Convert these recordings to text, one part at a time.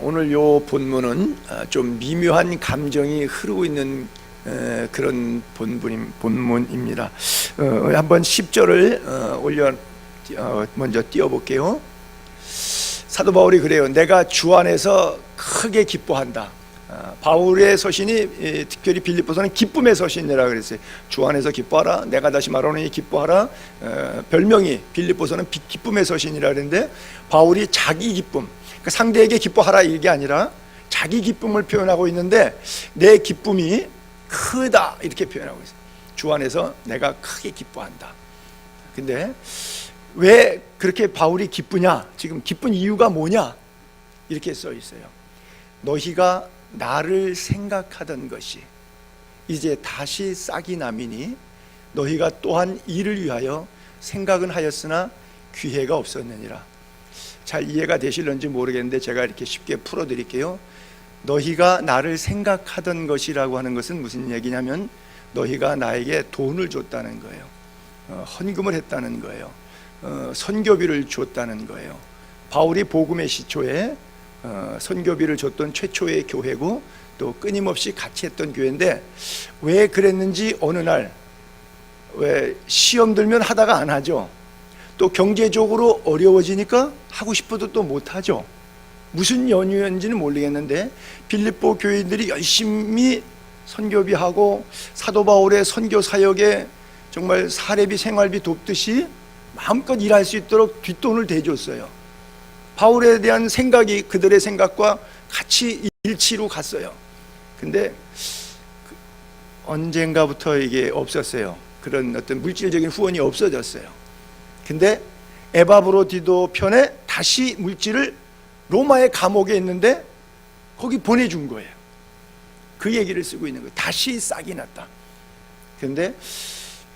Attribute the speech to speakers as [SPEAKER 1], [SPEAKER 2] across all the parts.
[SPEAKER 1] 오늘 요 본문은 좀 미묘한 감정이 흐르고 있는 그런 본문입니다. 한번 10절을 먼저 띄워볼게요. 사도 바울이 그래요. 내가 주 안에서 크게 기뻐한다. 바울의 서신이 특별히 빌립보서는 기쁨의 서신이라 그랬어요. 주 안에서 기뻐하라. 내가 다시 말하노니 기뻐하라. 별명이 빌립보서는 기쁨의 서신이라 그랬는데, 바울이 자기 기쁨, 그러니까 상대에게 기뻐하라 이게 아니라 자기 기쁨을 표현하고 있는데, 내 기쁨이 크다 이렇게 표현하고 있어요. 주 안에서 내가 크게 기뻐한다. 근데 왜 그렇게 바울이 기쁘냐, 지금 기쁜 이유가 뭐냐, 이렇게 써 있어요. 너희가 나를 생각하던 것이 이제 다시 싹이 나미니 너희가 또한 이를 위하여 생각은 하였으나 기회가 없었느니라. 잘 이해가 되실런지 모르겠는데 제가 이렇게 쉽게 풀어드릴게요. 너희가 나를 생각하던 것이라고 하는 것은 무슨 얘기냐면, 너희가 나에게 돈을 줬다는 거예요. 헌금을 했다는 거예요. 선교비를 줬다는 거예요. 바울이 복음의 시초에 선교비를 줬던 최초의 교회고, 또 끊임없이 같이 했던 교회인데, 왜 그랬는지 어느 날, 왜 시험 들면 하다가 안 하죠. 또 경제적으로 어려워지니까 하고 싶어도 또 못하죠. 무슨 연유였는지는 모르겠는데 빌립보 교인들이 열심히 선교비하고 사도 바울의 선교 사역에 정말 사례비 생활비 돕듯이 마음껏 일할 수 있도록 뒷돈을 대줬어요. 바울에 대한 생각이 그들의 생각과 같이 일치로 갔어요. 근데 언젠가부터 이게 없었어요. 그런 어떤 물질적인 후원이 없어졌어요. 근데 에바브로디도 편에 다시 물질을 로마의 감옥에 있는데 거기 보내준 거예요. 그 얘기를 쓰고 있는 거예요. 다시 싹이 났다. 근데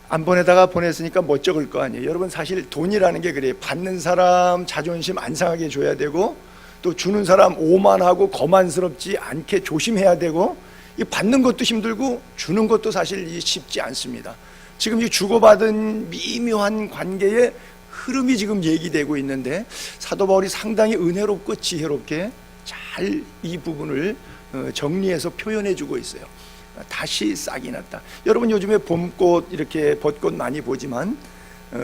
[SPEAKER 1] 안 보내다가 보냈으니까 멋쩍을 거 아니에요. 여러분, 사실 돈이라는 게 그래요. 받는 사람 자존심 안 상하게 줘야 되고, 또 주는 사람 오만하고 거만스럽지 않게 조심해야 되고, 이 받는 것도 힘들고 주는 것도 사실 쉽지 않습니다. 지금 이 주고받은 미묘한 관계의 흐름이 지금 얘기되고 있는데, 사도 바울이 상당히 은혜롭고 지혜롭게 잘 이 부분을 정리해서 표현해 주고 있어요. 다시 싹이 났다. 여러분, 요즘에 봄꽃 이렇게 벚꽃 많이 보지만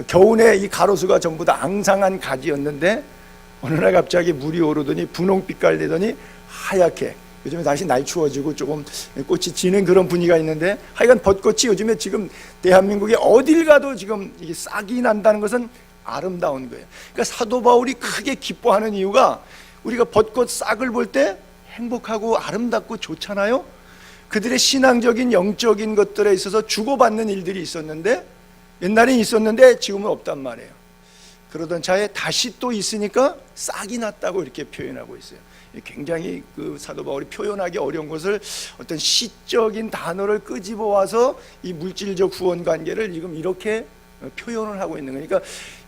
[SPEAKER 1] 겨우내 이 가로수가 전부 다 앙상한 가지였는데 어느 날 갑자기 물이 오르더니 분홍빛깔 되더니 하얗게, 요즘에 다시 날 추워지고 조금 꽃이 지는 그런 분위기가 있는데, 하여간 벚꽃이 요즘에 지금 대한민국에 어딜 가도 지금 이게 싹이 난다는 것은 아름다운 거예요. 그러니까 사도 바울이 크게 기뻐하는 이유가, 우리가 벚꽃 싹을 볼 때 행복하고 아름답고 좋잖아요. 그들의 신앙적인 영적인 것들에 있어서 주고받는 일들이 있었는데, 옛날엔 있었는데 지금은 없단 말이에요. 그러던 차에 다시 또 있으니까 싹이 났다고 이렇게 표현하고 있어요. 굉장히 그 사도 바울이 표현하기 어려운 것을 어떤 시적인 단어를 끄집어 와서 이 물질적 후원 관계를 지금 이렇게 표현을 하고 있는 거니까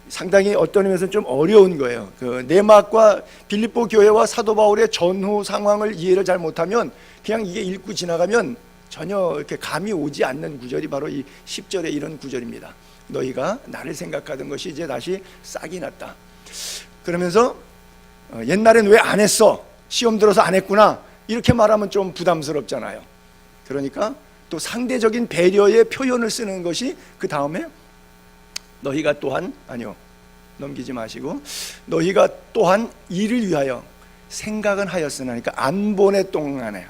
[SPEAKER 1] 상당히 어떤 의미에서는 좀 어려운 거예요. 그 네막과 빌립보 교회와 사도 바울의 전후 상황을 이해를 잘 못하면 그냥 이게 읽고 지나가면 전혀 이렇게 감이 오지 않는 구절이 바로 이 10절의 이런 구절입니다. 너희가 나를 생각하던 것이 이제 다시 싹이 났다. 그러면서 옛날엔 왜 안 했어? 시험 들어서 안 했구나. 이렇게 말하면 좀 부담스럽잖아요. 그러니까 또 상대적인 배려의 표현을 쓰는 것이 그 다음에 너희가 또한, 아니요, 넘기지 마시고, 너희가 또한 이를 위하여 생각은 하였으나, 그러니까 안 보낸 동안에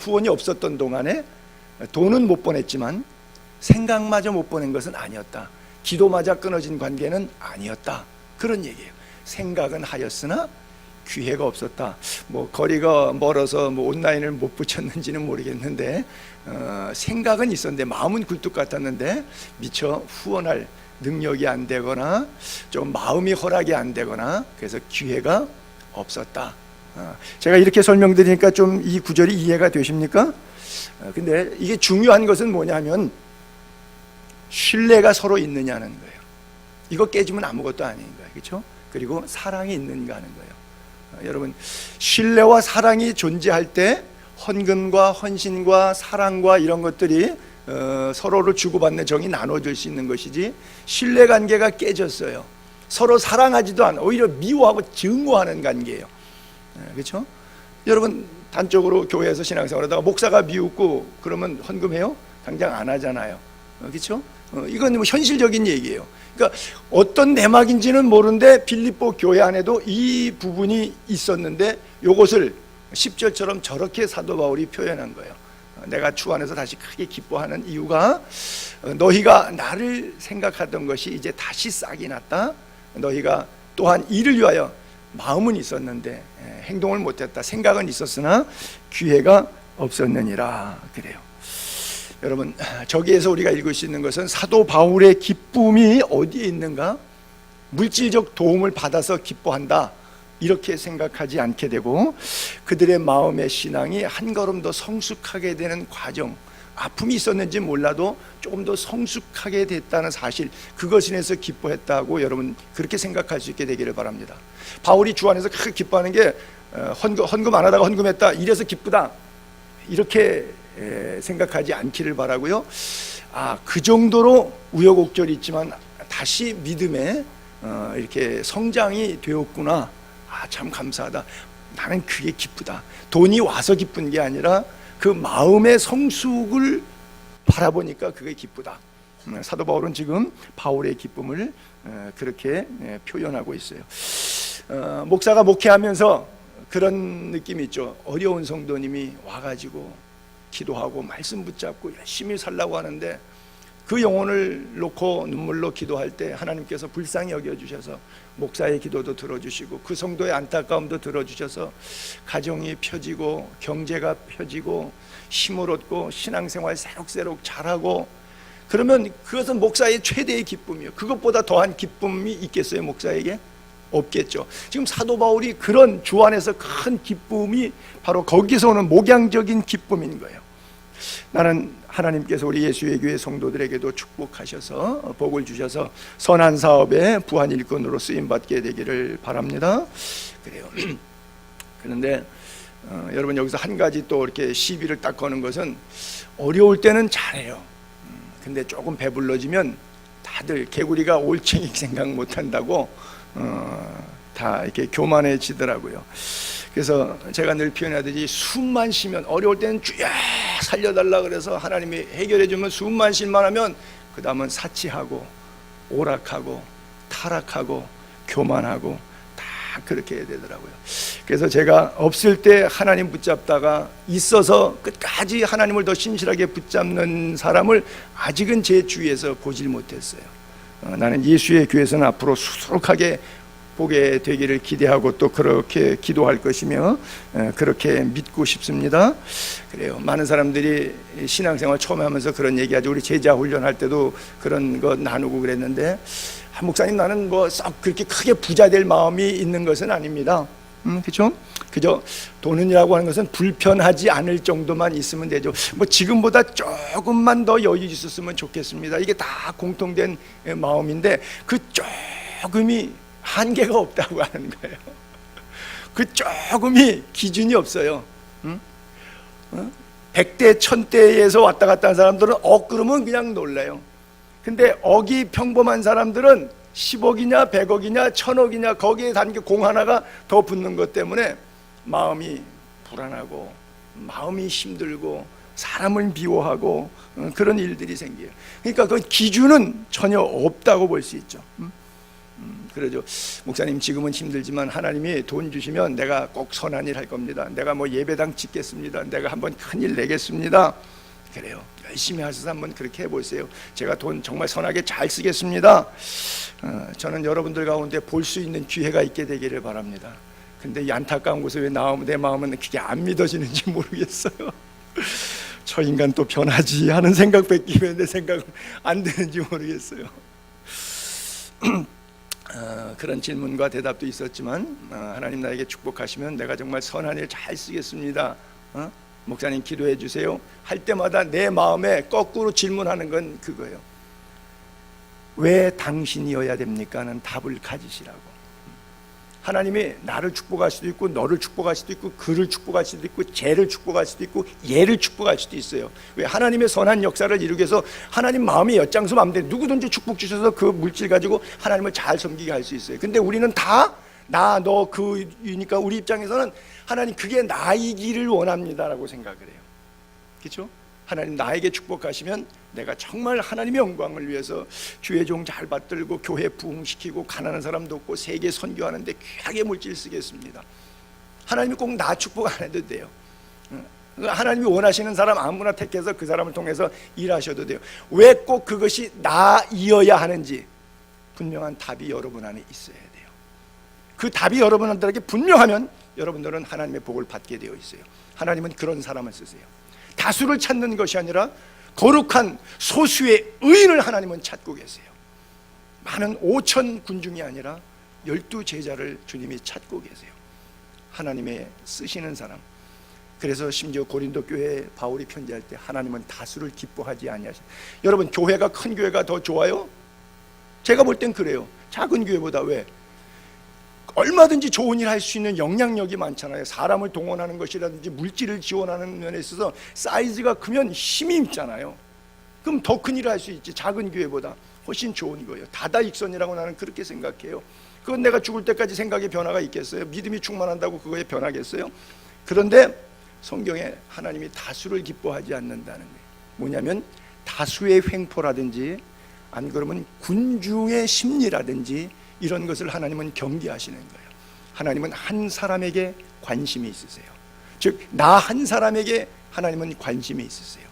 [SPEAKER 1] 후원이 없었던 동안에 돈은 못 보냈지만 생각마저 못 보낸 것은 아니었다. 기도마저 끊어진 관계는 아니었다. 그런 얘기예요. 생각은 하였으나 기회가 없었다. 뭐 거리가 멀어서 뭐 온라인을 못 붙였는지는 모르겠는데 생각은 있었는데 마음은 굴뚝 같았는데 미처 후원할 능력이 안 되거나 좀 마음이 허락이 안 되거나 그래서 기회가 없었다. 제가 이렇게 설명드리니까 좀 이 구절이 이해가 되십니까? 근데 이게 중요한 것은 뭐냐면 신뢰가 서로 있느냐는 거예요. 이거 깨지면 아무것도 아닌 거예요. 그렇죠? 그리고 사랑이 있는가 하는 거예요. 여러분, 신뢰와 사랑이 존재할 때 헌금과 헌신과 사랑과 이런 것들이 서로를 주고받는 정이 나눠질 수 있는 것이지, 신뢰관계가 깨졌어요. 서로 사랑하지도 않아. 오히려 미워하고 증오하는 관계예요. 그렇죠? 여러분 단적으로 교회에서 신앙생활하다가 목사가 미웃고 그러면 헌금해요? 당장 안 하잖아요. 그렇죠? 이건 뭐 현실적인 얘기예요. 그러니까 어떤 내막인지는 모르는데 빌립보 교회 안에도 이 부분이 있었는데 이것을 10절처럼 저렇게 사도 바울이 표현한 거예요. 내가 주 안에서 다시 크게 기뻐하는 이유가 너희가 나를 생각하던 것이 이제 다시 싹이 났다. 너희가 또한 이를 위하여 마음은 있었는데 행동을 못했다. 생각은 있었으나 기회가 없었느니라. 그래요. 여러분, 저기에서 우리가 읽을 수 있는 것은 사도 바울의 기쁨이 어디에 있는가? 물질적 도움을 받아서 기뻐한다 이렇게 생각하지 않게 되고, 그들의 마음의 신앙이 한 걸음 더 성숙하게 되는 과정, 아픔이 있었는지 몰라도 조금 더 성숙하게 됐다는 사실, 그것을 인해서 기뻐했다고 여러분 그렇게 생각할 수 있게 되기를 바랍니다. 바울이 주 안에서 크게 기뻐하는 게 헌금 안 하다가 헌금했다 이래서 기쁘다 이렇게 생각하지 않기를 바라고요. 그 정도로 우여곡절이 있지만 다시 믿음에 이렇게 성장이 되었구나. 참 감사하다. 나는 그게 기쁘다. 돈이 와서 기쁜 게 아니라 그 마음의 성숙을 바라보니까 그게 기쁘다. 사도 바울은 지금 바울의 기쁨을 그렇게 표현하고 있어요. 목사가 목회하면서 그런 느낌이 있죠. 어려운 성도님이 와가지고 기도하고 말씀 붙잡고 열심히 살라고 하는데 그 영혼을 놓고 눈물로 기도할 때 하나님께서 불쌍히 여겨주셔서 목사의 기도도 들어주시고 그 성도의 안타까움도 들어주셔서 가정이 펴지고 경제가 펴지고 힘을 얻고 신앙생활 새록새록 잘하고, 그러면 그것은 목사의 최대의 기쁨이에요. 그것보다 더한 기쁨이 있겠어요? 목사에게? 없겠죠. 지금 사도 바울이 그런 주 안에서 큰 기쁨이 바로 거기서 오는 목양적인 기쁨인 거예요. 나는 하나님께서 우리 예수의 교회 성도들에게도 축복하셔서 복을 주셔서 선한 사업에 부한 일꾼으로 쓰임받게 되기를 바랍니다. 그래요. 그런데 여러분 여기서 한 가지 또 이렇게 시비를 딱 거는 것은, 어려울 때는 잘해요. 근데 조금 배불러지면 다들 개구리가 올챙이 생각 못한다고 다 이렇게 교만해지더라고요. 그래서 제가 늘 표현하듯이 숨만 쉬면, 어려울 때는 주야 살려달라 그래서 하나님이 해결해 주면 숨만 쉴만 하면 그 다음은 사치하고 오락하고 타락하고 교만하고 다 그렇게 되더라고요. 그래서 제가 없을 때 하나님 붙잡다가 있어서 끝까지 하나님을 더 신실하게 붙잡는 사람을 아직은 제 주위에서 보질 못했어요. 나는 예수의 교회에서는 앞으로 수두룩하게 보게 되기를 기대하고 또 그렇게 기도할 것이며 그렇게 믿고 싶습니다. 그래요. 많은 사람들이 신앙생활 처음 하면서 그런 얘기하죠. 우리 제자 훈련할 때도 그런 거 나누고 그랬는데, 목사님 나는 뭐 썩 그렇게 크게 부자 될 마음이 있는 것은 아닙니다. 그렇죠? 그저 돈은이라고 하는 것은 불편하지 않을 정도만 있으면 되죠. 뭐 지금보다 조금만 더 여유 있었으면 좋겠습니다. 이게 다 공통된 마음인데 그 조금이 한계가 없다고 하는 거예요. 그 조금이 기준이 없어요. 100대 1000대에서 왔다 갔다 하는 사람들은 그러면 그냥 놀라요. 근데 억이 평범한 사람들은 10억이냐 100억이냐 1000억이냐 거기에 단계 공 하나가 더 붙는 것 때문에 마음이 불안하고 마음이 힘들고 사람을 미워하고 그런 일들이 생겨요. 그러니까 그 기준은 전혀 없다고 볼 수 있죠. 그러죠. 목사님 지금은 힘들지만 하나님이 돈 주시면 내가 꼭 선한 일 할 겁니다. 내가 뭐 예배당 짓겠습니다. 내가 한번 큰일 내겠습니다. 그래요. 열심히 하셔서 한번 그렇게 해보세요. 제가 돈 정말 선하게 잘 쓰겠습니다. 저는 여러분들 가운데 볼 수 있는 기회가 있게 되기를 바랍니다. 근데 이 안타까운 곳에 왜 내 마음은 그게 안 믿어지는지 모르겠어요. 저 인간 또 변하지 하는 생각밖에 왜 내 생각은 안 되는지 모르겠어요. 그런 질문과 대답도 있었지만 하나님 나에게 축복하시면 내가 정말 선한 일 잘 쓰겠습니다. 목사님 기도해 주세요 할 때마다 내 마음에 거꾸로 질문하는 건 그거예요. 왜 당신이어야 됩니까? 는 답을 가지시라고. 하나님이 나를 축복할 수도 있고 너를 축복할 수도 있고 그를 축복할 수도 있고 쟤를 축복할 수도 있고 얘를 축복할 수도 있어요. 왜? 하나님의 선한 역사를 이루기 위해서 하나님 마음이 엿장수 마음대로 누구든지 축복 주셔서 그 물질 가지고 하나님을 잘 섬기게 할 수 있어요. 근데 우리는 다 나, 너, 그이니까 우리 입장에서는 하나님 그게 나이기를 원합니다라고 생각을 해요. 그렇죠? 하나님 나에게 축복하시면 내가 정말 하나님의 영광을 위해서 주의 종 잘 받들고 교회 부흥시키고 가난한 사람 돕고 세계 선교하는데 귀하게 물질 쓰겠습니다. 하나님이 꼭 나 축복 안 해도 돼요. 하나님이 원하시는 사람 아무나 택해서 그 사람을 통해서 일하셔도 돼요. 왜 꼭 그것이 나이어야 하는지 분명한 답이 여러분 안에 있어야 돼요. 그 답이 여러분들에게 분명하면 여러분들은 하나님의 복을 받게 되어 있어요. 하나님은 그런 사람을 쓰세요. 다수를 찾는 것이 아니라 거룩한 소수의 의인을 하나님은 찾고 계세요. 많은 5천 군중이 아니라 12제자를 주님이 찾고 계세요. 하나님의 쓰시는 사람. 그래서 심지어 고린도 교회에 바울이 편지할 때 하나님은 다수를 기뻐하지 아니하시오. 여러분, 교회가 큰 교회가 더 좋아요? 제가 볼 땐 그래요. 작은 교회보다. 왜? 얼마든지 좋은 일 할 수 있는 영향력이 많잖아요. 사람을 동원하는 것이라든지 물질을 지원하는 면에 있어서 사이즈가 크면 힘이 있잖아요. 그럼 더 큰 일을 할 수 있지. 작은 교회보다 훨씬 좋은 거예요. 다다익선이라고 나는 그렇게 생각해요. 그건 내가 죽을 때까지 생각의 변화가 있겠어요? 믿음이 충만한다고 그거에 변하겠어요? 그런데 성경에 하나님이 다수를 기뻐하지 않는다는 거예요. 뭐냐면 다수의 횡포라든지 안 그러면 군중의 심리라든지 이런 것을 하나님은 경계하시는 거예요. 하나님은 한 사람에게 관심이 있으세요. 즉 나 한 사람에게 하나님은 관심이 있으세요.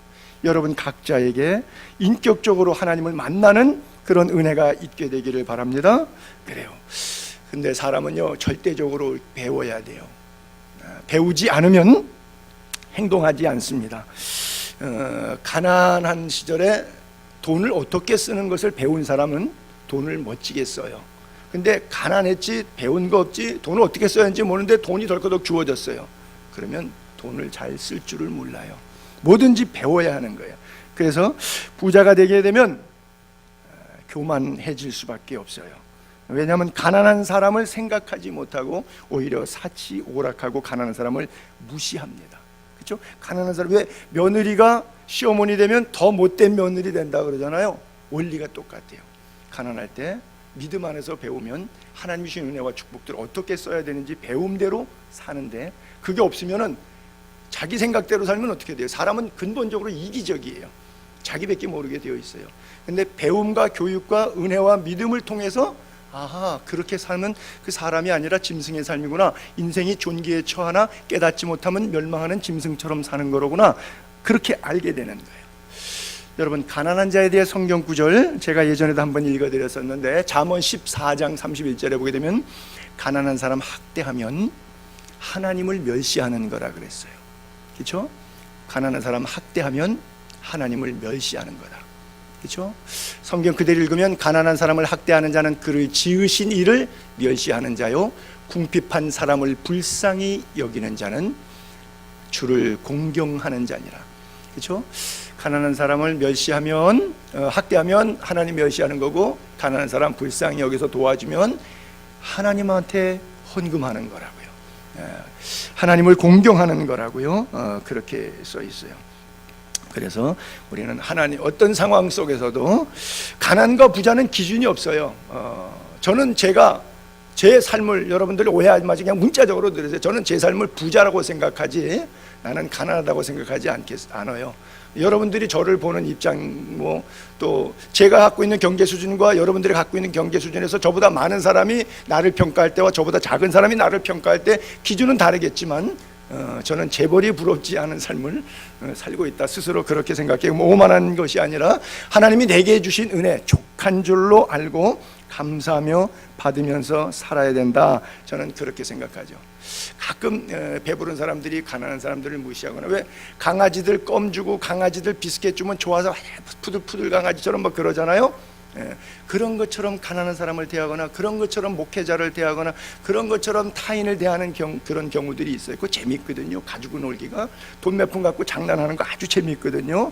[SPEAKER 1] 여러분 각자에게 인격적으로 하나님을 만나는 그런 은혜가 있게 되기를 바랍니다. 그래요. 근데 사람은요 절대적으로 배워야 돼요. 배우지 않으면 행동하지 않습니다. 가난한 시절에 돈을 어떻게 쓰는 것을 배운 사람은 돈을 멋지게 써요. 근데 가난했지 배운 거 없지 돈을 어떻게 써야 하는지 모르는데 돈이 덜커덕 주어졌어요. 그러면 돈을 잘 쓸 줄을 몰라요. 뭐든지 배워야 하는 거예요. 그래서 부자가 되게 되면 교만해질 수밖에 없어요. 왜냐하면 가난한 사람을 생각하지 못하고 오히려 사치 오락하고 가난한 사람을 무시합니다. 그렇죠? 가난한 사람, 왜 며느리가 시어머니 되면 더 못된 며느리 된다 그러잖아요. 원리가 똑같아요. 가난할 때 믿음 안에서 배우면 하나님이 주신 은혜와 축복들을 어떻게 써야 되는지 배움대로 사는데, 그게 없으면은 자기 생각대로 살면 어떻게 돼요? 사람은 근본적으로 이기적이에요. 자기밖에 모르게 되어 있어요. 근데 배움과 교육과 은혜와 믿음을 통해서 아하, 그렇게 살면 그 사람이 아니라 짐승의 삶이구나, 인생이 존귀에 처하나 깨닫지 못하면 멸망하는 짐승처럼 사는 거로구나, 그렇게 알게 되는 거예요. 여러분, 가난한 자에 대해 성경 구절 제가 예전에도 한번 읽어드렸었는데 잠언 14장 31절에 보게 되면 가난한 사람 학대하면 하나님을 멸시하는 거라 그랬어요. 그렇죠? 가난한 사람 학대하면 하나님을 멸시하는 거다. 그렇죠? 성경 그대로 읽으면 가난한 사람을 학대하는 자는 그를 지으신 이를 멸시하는 자요, 궁핍한 사람을 불쌍히 여기는 자는 주를 공경하는 자니라. 그렇죠? 가난한 사람을 멸시하면 학대하면 하나님 멸시하는 거고, 가난한 사람 불쌍히 여기서 도와주면 하나님한테 헌금하는 거라고요. 하나님을 공경하는 거라고요. 그렇게 써 있어요. 그래서 우리는 하나님 어떤 상황 속에서도 가난과 부자는 기준이 없어요. 저는 제가 제 삶을, 여러분들이 오해하지 마시고 그냥 문자적으로 들으세요. 저는 제 삶을 부자라고 생각하지 나는 가난하다고 생각하지 않아요. 여러분들이 저를 보는 입장, 또 제가 갖고 있는 경제 수준과 여러분들이 갖고 있는 경제 수준에서 저보다 많은 사람이 나를 평가할 때와 저보다 작은 사람이 나를 평가할 때 기준은 다르겠지만 저는 재벌이 부럽지 않은 삶을 살고 있다, 스스로 그렇게 생각해요. 오만한 것이 아니라 하나님이 내게 주신 은혜 족한 줄로 알고 감사하며 받으면서 살아야 된다, 저는 그렇게 생각하죠. 가끔 배부른 사람들이 가난한 사람들을 무시하거나, 왜 강아지들 껌 주고 강아지들 비스켓 주면 좋아서 푸들푸들 강아지처럼 막 그러잖아요. 그런 것처럼 가난한 사람을 대하거나 그런 것처럼 목회자를 대하거나 그런 것처럼 타인을 대하는 그런 경우들이 있어요. 그거 재밌거든요. 가지고 놀기가 돈 몇 푼 갖고 장난하는 거 아주 재밌거든요.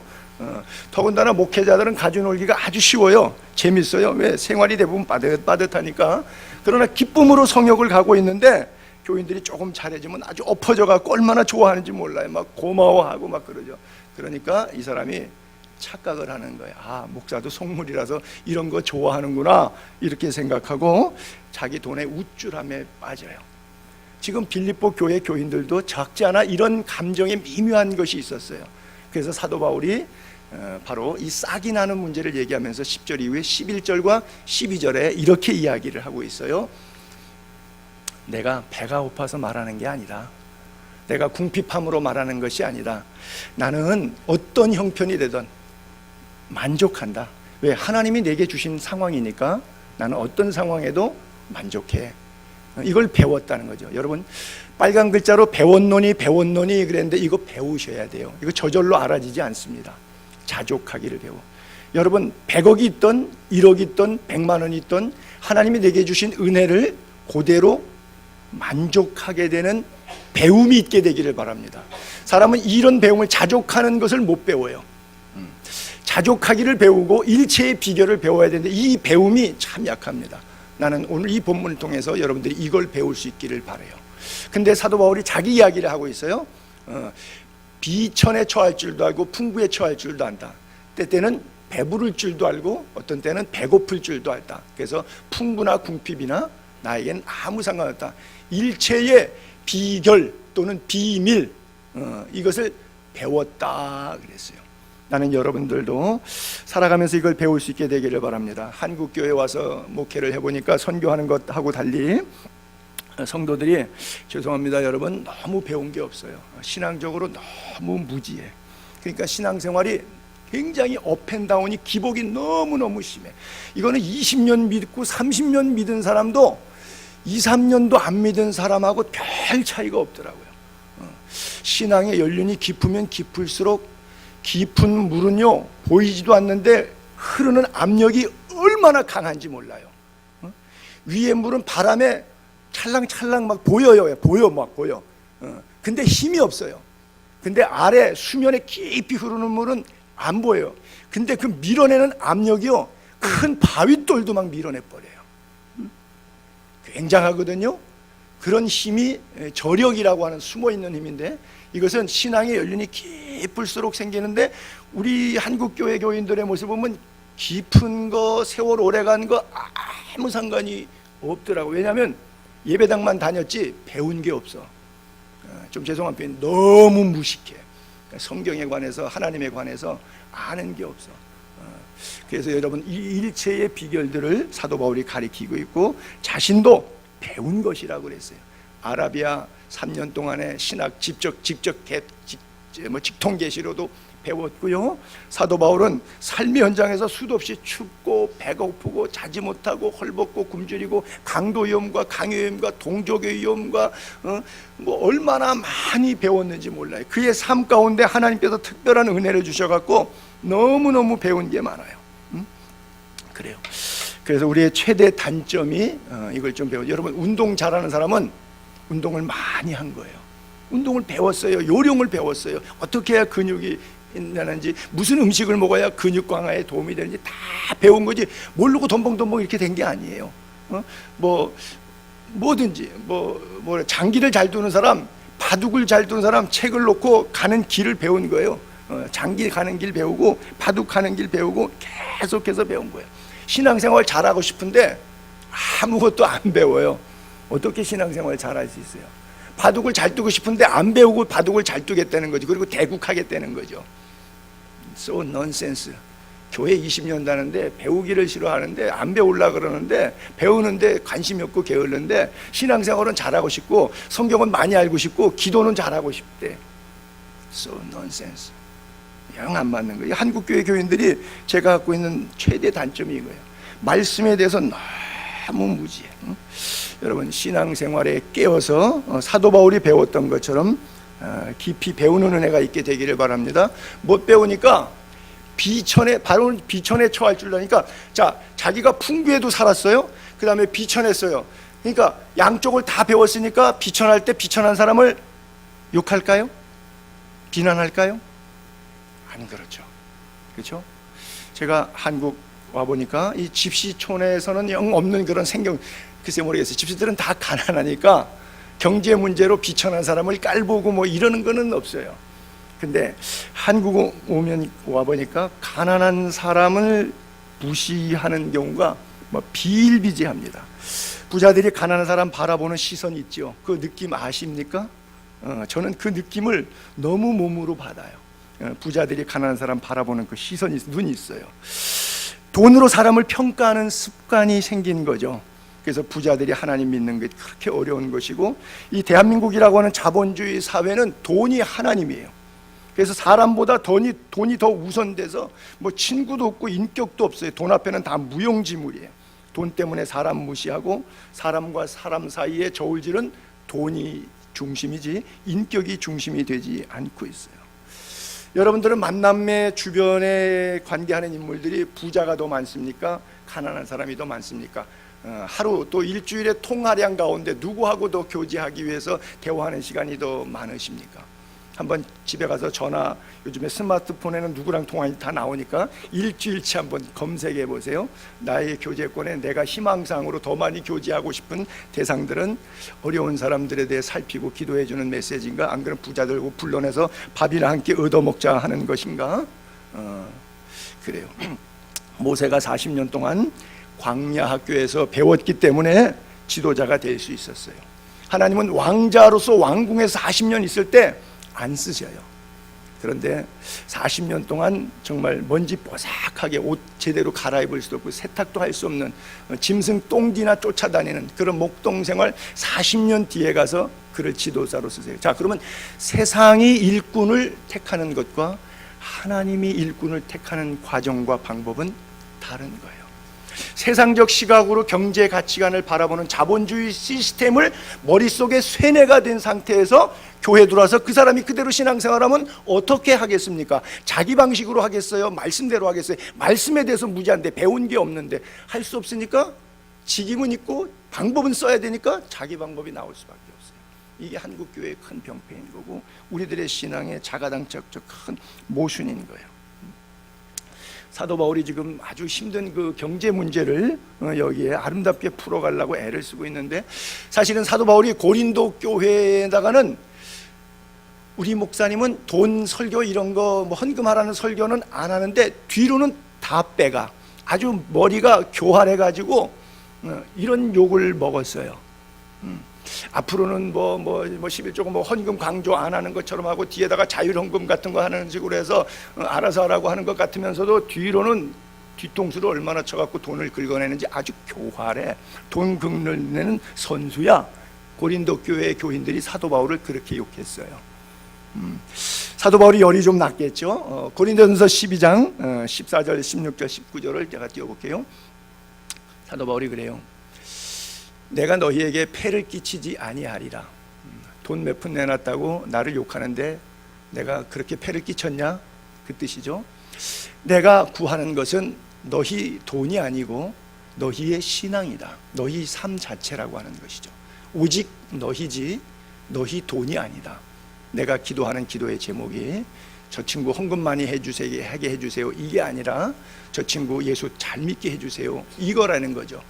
[SPEAKER 1] 더군다나 목회자들은 가지고 놀기가 아주 쉬워요. 재밌어요. 왜? 생활이 대부분 빠듯하니까. 그러나 기쁨으로 성역을 가고 있는데 교인들이 조금 잘해지면 아주 엎어져 갖고 얼마나 좋아하는지 몰라요. 막 고마워하고 막 그러죠. 그러니까 이 사람이 착각을 하는 거예요. 아, 목사도 속물이라서 이런 거 좋아하는구나 이렇게 생각하고 자기 돈의 우쭐함에 빠져요. 지금 빌립보 교회 교인들도 적지 않아 이런 감정에 미묘한 것이 있었어요. 그래서 사도 바울이 바로 이 싹이 나는 문제를 얘기하면서 10절 이후에 11절과 12절에 이렇게 이야기를 하고 있어요. 내가 배가 고파서 말하는 게 아니다. 내가 궁핍함으로 말하는 것이 아니다. 나는 어떤 형편이 되든 만족한다. 왜? 하나님이 내게 주신 상황이니까 나는 어떤 상황에도 만족해. 이걸 배웠다는 거죠. 여러분, 빨간 글자로 배웠노니 그랬는데 이거 배우셔야 돼요. 이거 저절로 알아지지 않습니다. 자족하기를 배워. 여러분, 100억이 있던 1억이 있던 100만 원이 있던 하나님이 내게 주신 은혜를 그대로 만족하게 되는 배움이 있게 되기를 바랍니다. 사람은 이런 배움을 자족하는 것을 못 배워요. 자족하기를 배우고 일체의 비결을 배워야 되는데 이 배움이 참 약합니다. 나는 오늘 이 본문을 통해서 여러분들이 이걸 배울 수 있기를 바라요. 근데 사도 바울이 자기 이야기를 하고 있어요. 비천에 처할 줄도 알고 풍부에 처할 줄도 안다. 때때는 배부를 줄도 알고 어떤 때는 배고플 줄도 알다. 그래서 풍부나 궁핍이나 나에겐 아무 상관없다. 일체의 비결 또는 비밀, 이것을 배웠다 그랬어요. 나는 여러분들도 살아가면서 이걸 배울 수 있게 되기를 바랍니다. 한국교회에 와서 목회를 해보니까 선교하는 것하고 달리 성도들이, 죄송합니다 여러분, 너무 배운 게 없어요. 신앙적으로 너무 무지해. 그러니까 신앙생활이 굉장히 업앤다운이 기복이 너무너무 심해. 이거는 20년 믿고 30년 믿은 사람도 2, 3년도 안 믿은 사람하고 별 차이가 없더라고요. 신앙의 연륜이 깊으면 깊을수록 깊은 물은요 보이지도 않는데 흐르는 압력이 얼마나 강한지 몰라요. 위에 물은 바람에 찰랑찰랑 막 보여요. 보여. 근데 힘이 없어요. 근데 아래 수면에 깊이 흐르는 물은 안 보여요. 근데 그 밀어내는 압력이요 큰 바위돌도 막 밀어내버려요. 굉장하거든요. 그런 힘이 저력이라고 하는 숨어있는 힘인데, 이것은 신앙의 연륜이 깊을수록 생기는데, 우리 한국교회 교인들의 모습 보면 깊은 거, 세월 오래간 거 아무 상관이 없더라고. 왜냐하면 예배당만 다녔지 배운 게 없어. 좀 죄송한 표현, 너무 무식해. 성경에 관해서, 하나님에 관해서 아는 게 없어. 그래서 여러분, 이 일체의 비결들을 사도 바울이 가리키고 있고 자신도 배운 것이라고 그랬어요. 아라비아 3년 동안의 신학 직통 계시로도 배웠고요. 사도 바울은 삶의 현장에서 수도 없이 춥고 배가 고프고 자지 못하고 헐벗고 굶주리고 강도 위험과 강요 위험과 동족의 위험과 뭐 얼마나 많이 배웠는지 몰라요. 그의 삶 가운데 하나님께서 특별한 은혜를 주셔갖고 너무너무 배운 게 많아요. 그래요. 그래서 우리의 최대 단점이 이걸 좀 배워. 여러분, 운동 잘하는 사람은 운동을 많이 한 거예요. 운동을 배웠어요. 요령을 배웠어요. 어떻게 해야 근육이 있는지, 무슨 음식을 먹어야 근육 강화에 도움이 되는지 다 배운 거지. 모르고 덤벙덤벙 이렇게 된 게 아니에요. 뭐든지 장기를 잘 두는 사람, 바둑을 잘 두는 사람 책을 놓고 가는 길을 배운 거예요. 장기 가는 길 배우고 바둑 가는 길 배우고 계속해서 배운 거예요. 신앙생활 잘하고 싶은데 아무것도 안 배워요. 어떻게 신앙생활 잘할 수 있어요? 바둑을 잘 두고 싶은데 안 배우고 바둑을 잘 두겠다는 거죠. 그리고 대국하겠다는 거죠. So nonsense. 교회 20년 다는데 배우기를 싫어하는데 안 배우려고 그러는데 배우는데 관심이 없고 게을른데 신앙생활은 잘하고 싶고 성경은 많이 알고 싶고 기도는 잘하고 싶대. So nonsense. 영 안 맞는 거예요. 한국교회 교인들이 제가 갖고 있는 최대 단점이 이거예요. 말씀에 대해서 너무 무지해. 여러분, 신앙생활에 깨어서 사도 바울이 배웠던 것처럼 깊이 배우는 은혜가 있게 되기를 바랍니다. 못 배우니까 비천에, 바로 비천에 처할 줄 아니까, 자, 자기가 풍부해도 살았어요. 그 다음에 비천했어요. 그러니까 양쪽을 다 배웠으니까 비천할 때 비천한 사람을 욕할까요? 비난할까요? 안 그렇죠. 그렇죠? 제가 한국 와보니까 이 집시촌에서는 영 없는 그런 생경, 글쎄 모르겠어요. 집시들은 다 가난하니까 경제 문제로 비천한 사람을 깔보고 뭐 이러는 거는 없어요. 근데 한국 오면 와보니까 가난한 사람을 무시하는 경우가 뭐 비일비재합니다. 부자들이 가난한 사람 바라보는 시선이 있죠. 그 느낌 아십니까? 저는 그 느낌을 너무 몸으로 받아요. 부자들이 가난한 사람 바라보는 그 시선이, 눈이 있어요. 돈으로 사람을 평가하는 습관이 생긴 거죠. 그래서 부자들이 하나님 믿는 게 그렇게 어려운 것이고, 이 대한민국이라고 하는 자본주의 사회는 돈이 하나님이에요. 그래서 사람보다 돈이 더 우선돼서 뭐 친구도 없고 인격도 없어요. 돈 앞에는 다 무용지물이에요. 돈 때문에 사람 무시하고 사람과 사람 사이의 저울질은 돈이 중심이지 인격이 중심이 되지 않고 있어요. 여러분들은 만남의 주변에 관계하는 인물들이 부자가 더 많습니까? 가난한 사람이 더 많습니까? 하루 또 일주일의 통화량 가운데 누구하고 더 교제하기 위해서 대화하는 시간이 더 많으십니까? 한번 집에 가서 전화, 요즘에 스마트폰에는 누구랑 통화인지 다 나오니까 일주일치 한번 검색해 보세요. 나의 교제권에 내가 희망상으로 더 많이 교제하고 싶은 대상들은 어려운 사람들에 대해 살피고 기도해 주는 메시지인가, 안 그러면 부자들고 불러내서 밥이나 함께 얻어먹자 하는 것인가? 그래요. 모세가 40년 동안 광야 학교에서 배웠기 때문에 지도자가 될 수 있었어요. 하나님은 왕자로서 왕궁에서 40년 있을 때 안 쓰셔요. 그런데 40년 동안 정말 먼지 뽀삭하게 옷 제대로 갈아입을 수도 없고 세탁도 할 수 없는 짐승 똥디나 쫓아다니는 그런 목동 생활 40년 뒤에 가서 그를 지도자로 쓰세요. 자, 그러면 세상이 일꾼을 택하는 것과 하나님이 일꾼을 택하는 과정과 방법은 다른 거예요. 세상적 시각으로 경제 가치관을 바라보는 자본주의 시스템을 머릿속에 쇠뇌가 된 상태에서 교회 들어와서 그 사람이 그대로 신앙생활하면 어떻게 하겠습니까? 자기 방식으로 하겠어요? 말씀대로 하겠어요? 말씀에 대해서 무지한데 배운 게 없는데 할 수 없으니까 직임은 있고 방법은 써야 되니까 자기 방법이 나올 수밖에 없어요. 이게 한국교회의 큰 병폐인 거고 우리들의 신앙의 자가당착적 큰 모순인 거예요. 사도 바울이 지금 아주 힘든 그 경제 문제를 여기에 아름답게 풀어가려고 애를 쓰고 있는데, 사실은 사도 바울이 고린도 교회에다가는 우리 목사님은 돈 설교 이런 거 뭐 헌금하라는 설교는 안 하는데 뒤로는 다 빼가 아주 머리가 교활해가지고 이런 욕을 먹었어요. 앞으로는 뭐 11조금 뭐 헌금 강조 안 하는 것처럼 하고 뒤에다가 자율 헌금 같은 거 하는 식으로 해서 알아서 하라고 하는 것 같으면서도 뒤로는 뒤통수를 얼마나 쳐갖고 돈을 긁어내는지 아주 교활해. 돈 긁는 선수야. 고린도 교회의 교인들이 사도 바울을 그렇게 욕했어요. 사도 바울이 열이 좀 났겠죠. 고린도전서 12장 14절 16절 19절을 제가 띄워볼게요. 사도 바울이 그래요. 내가 너희에게 폐를 끼치지 아니하리라. 돈 몇 푼 내놨다고 나를 욕하는데 내가 그렇게 폐를 끼쳤냐? 그 뜻이죠. 내가 구하는 것은 너희 돈이 아니고 너희의 신앙이다. 너희 삶 자체라고 하는 것이죠. 오직 너희지 너희 돈이 아니다. 내가 기도하는 기도의 제목이 저 친구 헌금 많이 하게 해주세요 이게 아니라 저 친구 예수 잘 믿게 해주세요 이거라는 거죠.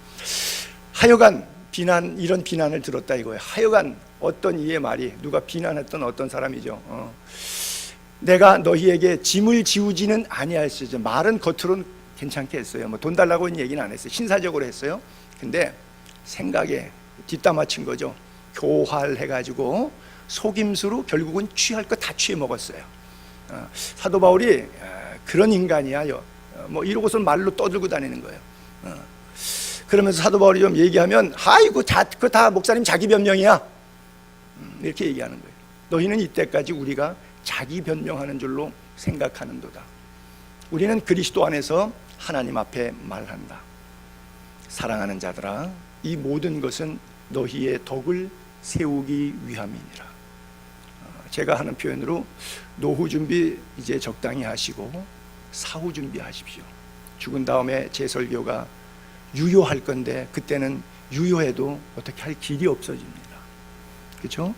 [SPEAKER 1] 하여간 이런 비난을 들었다 이거예요. 하여간 어떤 이의 말이, 누가 비난했던 어떤 사람이죠. 내가 너희에게 짐을 지우지는 아니할지죠. 말은 겉으로는 괜찮게 했어요. 뭐 돈 달라고 얘기는 안 했어요. 신사적으로 했어요. 근데 생각에 뒷담 맞춘 거죠. 교활해가지고 속임수로 결국은 취할 거 다 취해 먹었어요. 사도 바울이 그런 인간이야. 뭐 이러고서 말로 떠들고 다니는 거예요. 그러면서 사도 바울이 좀 얘기하면 아이고 그거 다 목사님 자기 변명이야 이렇게 얘기하는 거예요. 너희는 이때까지 우리가 자기 변명하는 줄로 생각하는도다. 우리는 그리스도 안에서 하나님 앞에 말한다. 사랑하는 자들아, 이 모든 것은 너희의 덕을 세우기 위함이니라. 제가 하는 표현으로 노후 준비 이제 적당히 하시고 사후 준비하십시오. 죽은 다음에 제 설교가 유효할 건데 그때는 유효해도 어떻게 할 길이 없어집니다. 그렇죠?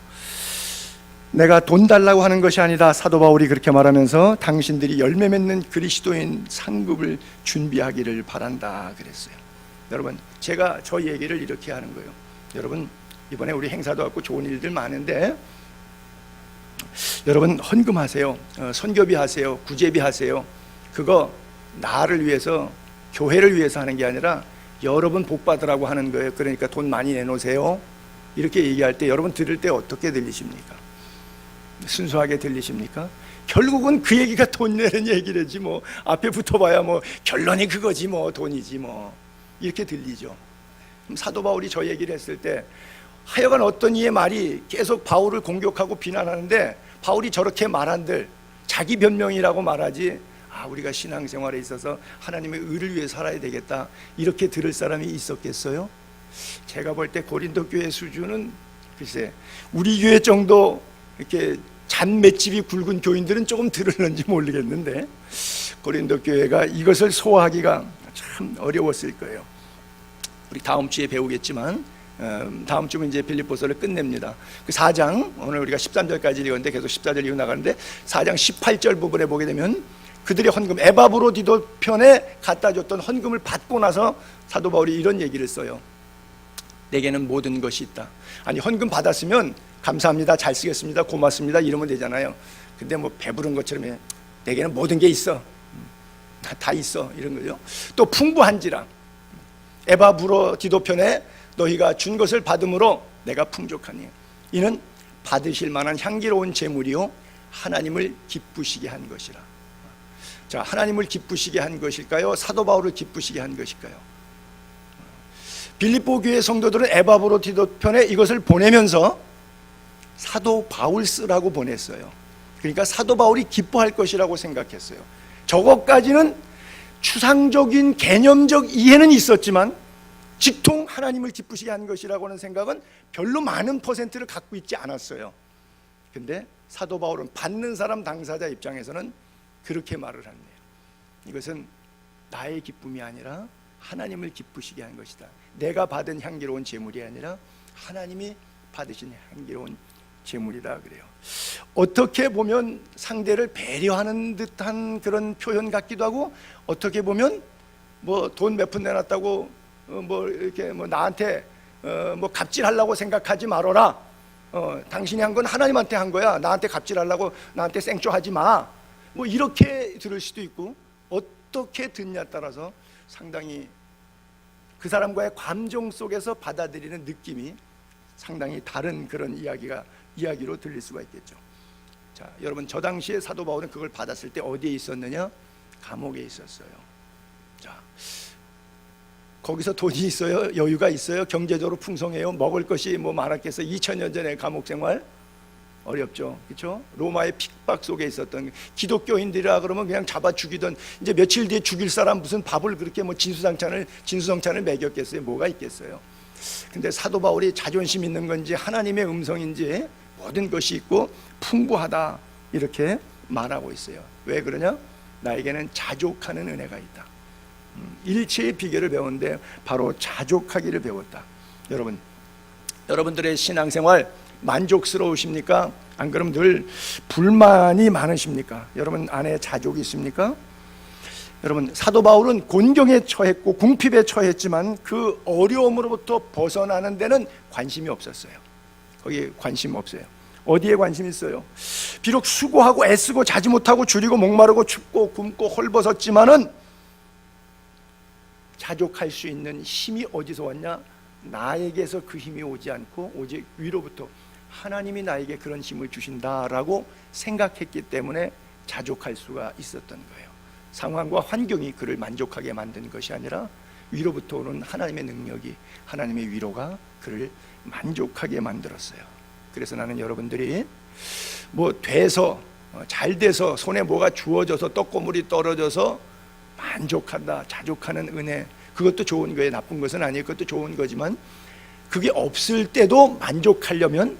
[SPEAKER 1] 내가 돈 달라고 하는 것이 아니다. 사도 바울이 그렇게 말하면서 당신들이 열매 맺는 그리스도인 상급을 준비하기를 바란다 그랬어요. 여러분, 제가 저 얘기를 이렇게 하는 거예요. 여러분, 이번에 우리 행사도 갖고 좋은 일들 많은데 여러분 헌금하세요. 선교비 하세요. 구제비 하세요. 그거 나를 위해서, 교회를 위해서 하는 게 아니라 여러분 복 받으라고 하는 거예요. 그러니까 돈 많이 내놓으세요. 이렇게 얘기할 때 여러분 들을 때 어떻게 들리십니까? 순수하게 들리십니까? 결국은 그 얘기가 돈 내는 얘기라지 뭐 앞에 붙어봐야 뭐 결론이 그거지 뭐 돈이지 뭐 이렇게 들리죠. 사도 바울이 저 얘기를 했을 때 하여간 어떤 이의 말이 계속 바울을 공격하고 비난하는데 바울이 저렇게 말한들 자기 변명이라고 말하지 우리가 신앙생활에 있어서 하나님의 의를 위해 살아야 되겠다 이렇게 들을 사람이 있었겠어요? 제가 볼 때 고린도 교회 수준은 글쎄 우리 교회 정도 이렇게 잔 맷집이 굵은 교인들은 조금 들을는지 모르겠는데 고린도 교회가 이것을 소화하기가 참 어려웠을 거예요. 우리 다음 주에 배우겠지만 다음 주면 이제 빌립보서를 끝냅니다. 그 4장 오늘 우리가 13절까지 읽었는데 계속 14절 이후 나가는데 4장 18절 부분에 보게 되면 그들의 헌금 에바브로디도 편에 갖다 줬던 헌금을 받고 나서 사도 바울이 이런 얘기를 써요. 내게는 모든 것이 있다. 아니 헌금 받았으면 감사합니다, 잘 쓰겠습니다, 고맙습니다 이러면 되잖아요. 근데 뭐 배부른 것처럼 내게는 모든 게 있어, 다 있어 이런 거죠. 또 풍부한지라 에바브로디도 편에 너희가 준 것을 받음으로 내가 풍족하니 이는 받으실 만한 향기로운 제물이요 하나님을 기쁘시게 한 것이라. 자, 하나님을 기쁘시게 한 것일까요? 사도 바울을 기쁘시게 한 것일까요? 빌립보 교회 성도들은 에바브로디도 편에 이것을 보내면서 사도 바울 쓰라고 보냈어요. 그러니까 사도 바울이 기뻐할 것이라고 생각했어요. 저것까지는 추상적인 개념적 이해는 있었지만 직통 하나님을 기쁘시게 한 것이라고는 생각은 별로 많은 퍼센트를 갖고 있지 않았어요. 근데 사도 바울은 받는 사람 당사자 입장에서는 그렇게 말을 하네요. 이것은 나의 기쁨이 아니라 하나님을 기쁘시게 한 것이다. 내가 받은 향기로운 제물이 아니라 하나님이 받으신 향기로운 제물이다 그래요. 어떻게 보면 상대를 배려하는 듯한 그런 표현 같기도 하고 어떻게 보면 뭐 돈 몇 푼 내놨다고 뭐 이렇게 뭐 나한테 뭐 갑질하려고 생각하지 말아라. 당신이 한 건 하나님한테 한 거야. 나한테 갑질하려고 나한테 생쇼하지 마. 뭐 이렇게 들을 수도 있고 어떻게 듣냐에 따라서 상당히 그 사람과의 감정 속에서 받아들이는 느낌이 상당히 다른 그런 이야기로 들릴 수가 있겠죠. 자, 여러분 저 당시에 사도 바울은 그걸 받았을 때 어디에 있었느냐? 감옥에 있었어요. 자, 거기서 돈이 있어요? 여유가 있어요? 경제적으로 풍성해요? 먹을 것이 뭐 많았겠어요? 2000년 전에 감옥 생활 어렵죠, 그렇죠? 로마의 핍박 속에 있었던 기독교인들이라 그러면 그냥 잡아 죽이던 이제 며칠 뒤에 죽일 사람 무슨 밥을 그렇게 뭐 진수성찬을 먹였겠어요? 뭐가 있겠어요? 근데 사도 바울이 자존심 있는 건지 하나님의 음성인지 모든 것이 있고 풍부하다 이렇게 말하고 있어요. 왜 그러냐? 나에게는 자족하는 은혜가 있다. 일체의 비결을 배웠는데 바로 자족하기를 배웠다. 여러분들의 신앙생활 만족스러우십니까? 안 그러면 늘 불만이 많으십니까? 여러분 안에 자족이 있습니까? 여러분 사도 바울은 곤경에 처했고 궁핍에 처했지만 그 어려움으로부터 벗어나는 데는 관심이 없었어요. 거기에 관심 없어요. 어디에 관심이 있어요? 비록 수고하고 애쓰고 자지 못하고 줄이고 목마르고 춥고 굶고 헐벗었지만은 자족할 수 있는 힘이 어디서 왔냐? 나에게서 그 힘이 오지 않고 오직 위로부터 하나님이 나에게 그런 힘을 주신다라고 생각했기 때문에 자족할 수가 있었던 거예요. 상황과 환경이 그를 만족하게 만든 것이 아니라 위로부터 오는 하나님의 능력이, 하나님의 위로가 그를 만족하게 만들었어요. 그래서 나는 여러분들이 뭐 돼서 잘 돼서 손에 뭐가 주어져서 떡고물이 떨어져서 만족한다, 자족하는 은혜, 그것도 좋은 거예요. 나쁜 것은 아니에요. 그것도 좋은 거지만 그게 없을 때도 만족하려면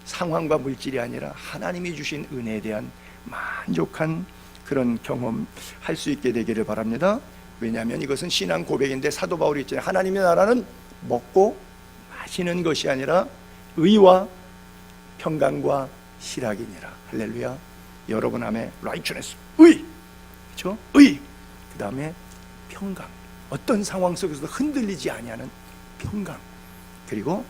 [SPEAKER 1] 상황과 물질이 아니라 하나님이 주신 은혜에 대한 만족한 그런 경험할 수 있게 되기를 바랍니다. 왜냐하면 이것은 신앙 고백인데 사도 바울이 있잖아요. 하나님의 나라는 먹고 마시는 것이 아니라 의와 평강과 희락이니라. 할렐루야. 여러분 안에 righteousness, 의, 그렇죠? 의. 그 다음에 평강. 어떤 상황 속에서도 흔들리지 아니하는 평강. 그리고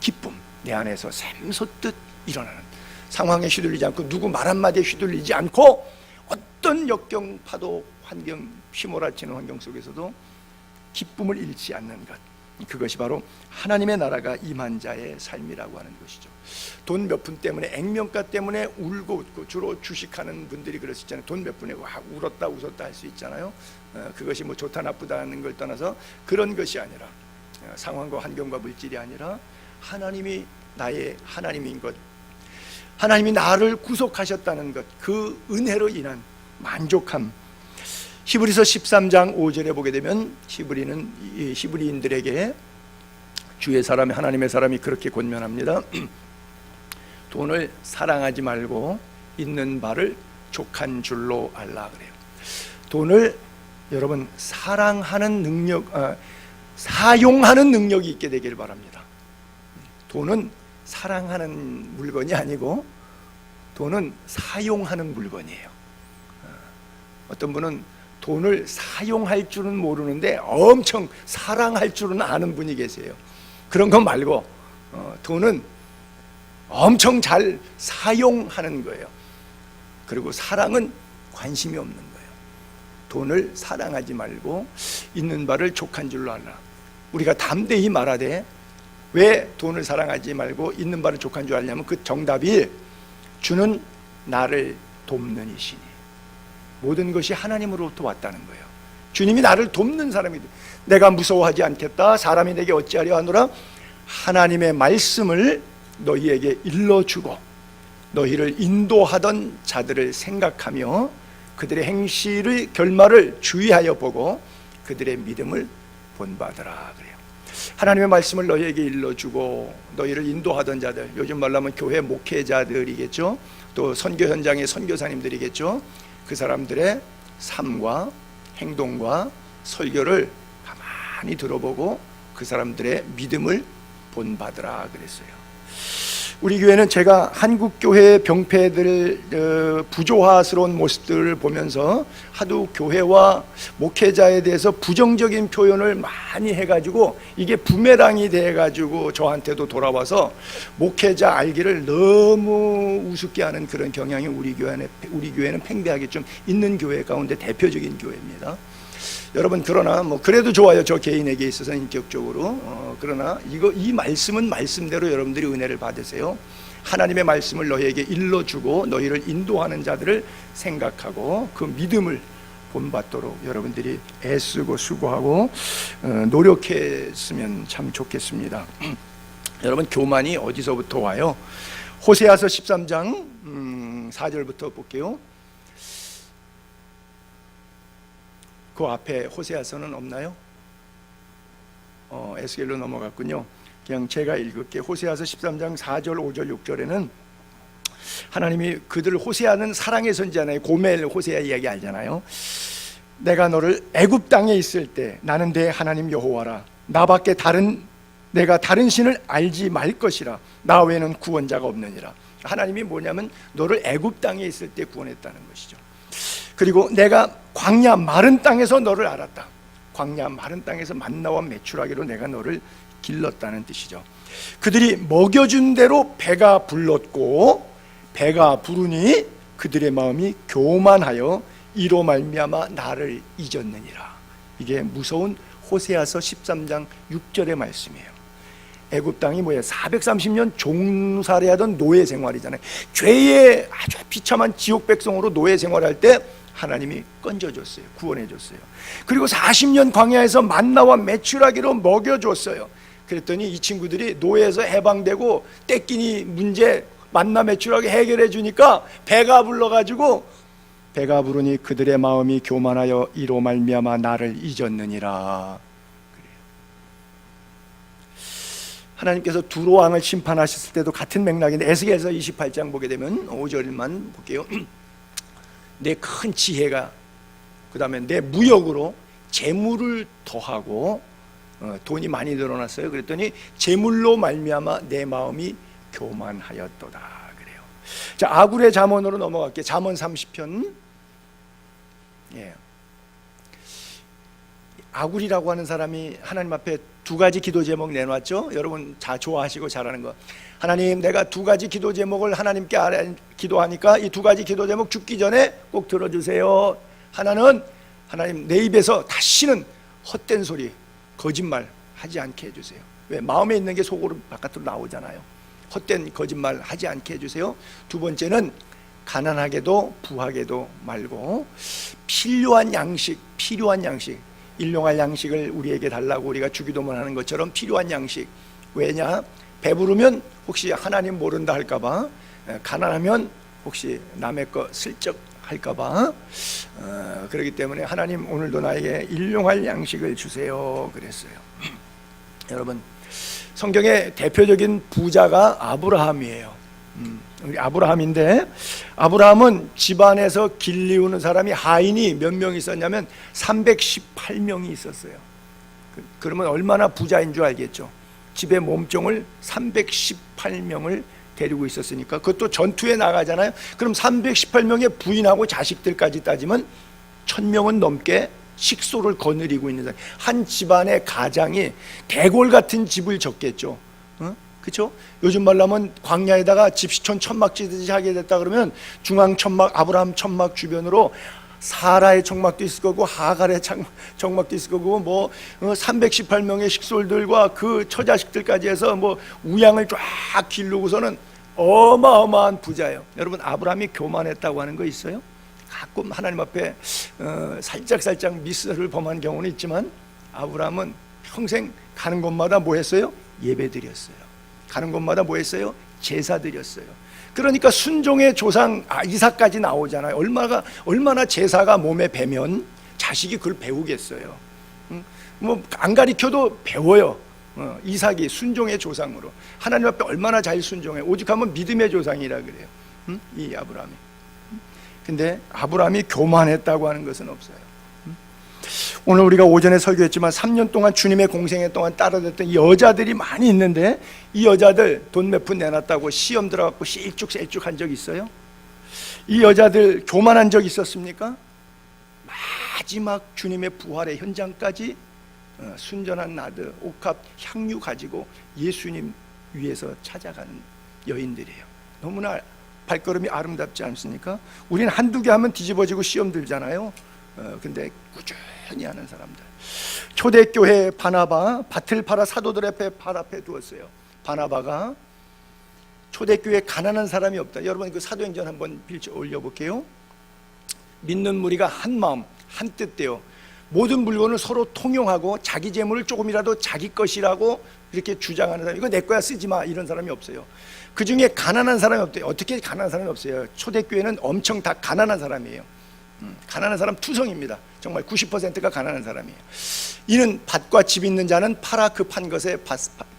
[SPEAKER 1] 기쁨. 내 안에서 샘솟듯 일어나는, 상황에 휘둘리지 않고 누구 말 한마디에 휘둘리지 않고 어떤 역경, 파도, 환경, 휘몰아치는 환경 속에서도 기쁨을 잃지 않는 것, 그것이 바로 하나님의 나라가 임한 자의 삶이라고 하는 것이죠. 돈 몇 푼 때문에, 액면가 때문에 울고 웃고, 주로 주식하는 분들이 그럴 수 있잖아요. 돈 몇 푼에 와 울었다 웃었다 할 수 있잖아요. 그것이 뭐 좋다 나쁘다는 걸 떠나서 그런 것이 아니라, 상황과 환경과 물질이 아니라 하나님이 나의 하나님인 것, 하나님이 나를 구속하셨다는 것, 그 은혜로 인한 만족함. 히브리서 13장 5절에 보게 되면 히브리인들에게 주의 사람이, 하나님의 사람이 그렇게 권면합니다. 돈을 사랑하지 말고 있는 바를 족한 줄로 알라 그래요. 돈을 여러분 사랑하는 능력, 사용하는 능력이 있게 되기를 바랍니다. 돈은 사랑하는 물건이 아니고 돈은 사용하는 물건이에요. 어떤 분은 돈을 사용할 줄은 모르는데 엄청 사랑할 줄은 아는 분이 계세요. 그런 것 말고 돈은 엄청 잘 사용하는 거예요. 그리고 사랑은 관심이 없는 거예요. 돈을 사랑하지 말고 있는 바를 족한 줄로 알라. 우리가 담대히 말하되 왜 돈을 사랑하지 말고 있는 바를 족한 줄 알냐면 그 정답이 주는 나를 돕는 이시니, 모든 것이 하나님으로부터 왔다는 거예요. 주님이 나를 돕는 사람이, 내가 무서워하지 않겠다, 사람이 내게 어찌하려 하노라. 하나님의 말씀을 너희에게 일러주고 너희를 인도하던 자들을 생각하며 그들의 행실의 결말을 주의하여 보고 그들의 믿음을 본받으라 그래요. 하나님의 말씀을 너희에게 일러주고 너희를 인도하던 자들, 요즘 말로 하면 교회 목회자들이겠죠. 또 선교 현장의 선교사님들이겠죠. 그 사람들의 삶과 행동과 설교를 가만히 들어보고 그 사람들의 믿음을 본받으라 그랬어요. 우리 교회는 제가 한국 교회의 병폐들 부조화스러운 모습들을 보면서 하도 교회와 목회자에 대해서 부정적인 표현을 많이 해가지고 이게 부메랑이 돼가지고 저한테도 돌아와서 목회자 알기를 너무 우습게 하는 그런 경향이 우리 교회는 팽배하게 좀 있는 교회 가운데 대표적인 교회입니다. 여러분, 그러나 뭐 그래도 좋아요. 저 개인에게 있어서 인격적으로. 그러나 이 말씀은 말씀대로 여러분들이 은혜를 받으세요. 하나님의 말씀을 너희에게 일러주고 너희를 인도하는 자들을 생각하고 그 믿음을 본받도록 여러분들이 애쓰고 수고하고 노력했으면 참 좋겠습니다. 여러분, 교만이 어디서부터 와요? 호세아서 13장 4절부터 볼게요. 그 앞에 호세아서는 없나요? 에스겔로 넘어갔군요. 그냥 제가 읽을게. 호세아서 13장 4절 5절 6절에는 하나님이 그들을, 호세아는 사랑의 선지자잖아요. 고멜 호세아 이야기 알잖아요. 내가 너를 애굽 땅에 있을 때 나는 내 하나님 여호와라. 나밖에 내가 다른 신을 알지 말 것이라. 나 외에는 구원자가 없느니라. 하나님이 뭐냐면 너를 애굽 땅에 있을 때 구원했다는 것이죠. 그리고 내가 광야 마른 땅에서 너를 알았다. 광야 마른 땅에서 만나와 메추라기로 내가 너를 길렀다는 뜻이죠. 그들이 먹여준 대로 배가 불렀고 배가 부르니 그들의 마음이 교만하여 이로 말미암아 나를 잊었느니라. 이게 무서운 호세아서 13장 6절의 말씀이에요. 애굽 땅이 뭐예요? 430년 종살이하던 노예 생활이잖아요. 죄의 아주 비참한 지옥 백성으로 노예 생활할 때 하나님이 건져줬어요. 구원해줬어요. 그리고 40년 광야에서 만나와 메추라기로 먹여줬어요. 그랬더니 이 친구들이 노예에서 해방되고 떼끼니 문제 만나 메추라기 해결해 주니까 배가 불러가지고 배가 부르니 그들의 마음이 교만하여 이로 말미암아 나를 잊었느니라. 그래요. 하나님께서 두로 왕을 심판하셨을 때도 같은 맥락인데 에스겔서 28장 보게 되면 5절만 볼게요. 내 큰 지혜가, 그 다음에 내 무역으로 재물을 더하고 돈이 많이 늘어났어요. 그랬더니 재물로 말미암아 내 마음이 교만하였도다 그래요. 자, 아굴의 잠언으로 넘어갈게요. 잠언 30편. 예. 아굴이라고 하는 사람이 하나님 앞에 두 가지 기도 제목 내놨죠. 여러분 다 좋아하시고 잘하는 거. 하나님, 내가 두 가지 기도 제목을 하나님께 기도하니까 이 두 가지 기도 제목 죽기 전에 꼭 들어주세요. 하나는, 하나님 내 입에서 다시는 헛된 소리, 거짓말 하지 않게 해주세요. 왜? 마음에 있는 게 속으로 바깥으로 나오잖아요. 헛된 거짓말 하지 않게 해주세요. 두 번째는 가난하게도 부하게도 말고 필요한 양식, 일용할 양식을 우리에게 달라고 우리가 주기도문 하는 것처럼 필요한 양식. 왜냐? 배부르면 혹시 하나님 모른다 할까봐, 가난하면 혹시 남의 거 슬쩍 할까봐, 그렇기 때문에 하나님 오늘도 나에게 일용할 양식을 주세요 그랬어요. 여러분, 성경의 대표적인 부자가 아브라함이에요. 우리 아브라함인데, 아브라함은 집안에서 길리우는 사람이 하인이 몇 명 있었냐면 318명이 있었어요. 그러면 얼마나 부자인 줄 알겠죠. 집에 몸종을 318명을 데리고 있었으니까, 그것도 전투에 나가잖아요. 그럼 318명의 부인하고 자식들까지 따지면 1000명은 넘게 식소를 거느리고 있는 사람. 한 집안의 가장이 대골 같은 집을 졌겠죠. 그렇죠? 요즘 말로 하면 광야에다가 집시촌 천막 지듯이 하게 됐다 그러면 중앙 천막, 아브라함 천막 주변으로 사라의 천막도 있을 거고 하갈의 천막도 있을 거고, 뭐 318명의 식솔들과 그 처자식들까지 해서 뭐 우양을 쫙 기르고서는 어마어마한 부자예요. 여러분, 아브라함이 교만했다고 하는 거 있어요? 가끔 하나님 앞에 살짝 미스를 범한 경우는 있지만, 아브라함은 평생 가는 곳마다 뭐 했어요? 예배 드렸어요. 가는 곳마다 뭐 했어요? 제사 드렸어요. 그러니까 순종의 조상 이삭까지 나오잖아요. 얼마나 제사가 몸에 배면 자식이 그걸 배우겠어요. 뭐 안 가르쳐도 배워요. 이삭이 순종의 조상으로 하나님 앞에 얼마나 잘 순종해. 오죽하면 믿음의 조상이라 그래요. 이 아브라함이. 근데 아브라함이 교만했다고 하는 것은 없어요. 오늘 우리가 오전에 설교했지만 3년 동안 주님의 공생애 동안 따라댔던 여자들이 많이 있는데, 이 여자들 돈 몇 푼 내놨다고 시험 들어갖고 셀쭉 한 적 있어요? 이 여자들 교만한 적 있었습니까? 마지막 주님의 부활의 현장까지 순전한 나드, 옥합, 향유 가지고 예수님 위에서 찾아가는 여인들이에요. 너무나 발걸음이 아름답지 않습니까? 우리는 한두 개 하면 뒤집어지고 시험 들잖아요. 근데 꾸준히 하는 사람들. 초대교회 바나바, 밭을 팔아 사도들 앞에 발 앞에 두었어요. 바나바가 초대교회 가난한 사람이 없다. 여러분 그 사도행전 한번 올려볼게요. 믿는 무리가 한 마음 한 뜻대요. 모든 물건을 서로 통용하고 자기 재물을 조금이라도 자기 것이라고 이렇게 주장하는 사람, 이거 내 거야 쓰지 마, 이런 사람이 없어요. 그 중에 가난한 사람이 없대요. 어떻게 가난한 사람이 없어요? 초대교회는 엄청 다 가난한 사람이에요. 가난한 사람 투성입니다. 정말 90%가 가난한 사람이에요. 이는 밭과 집 있는 자는 팔아 그 판 것의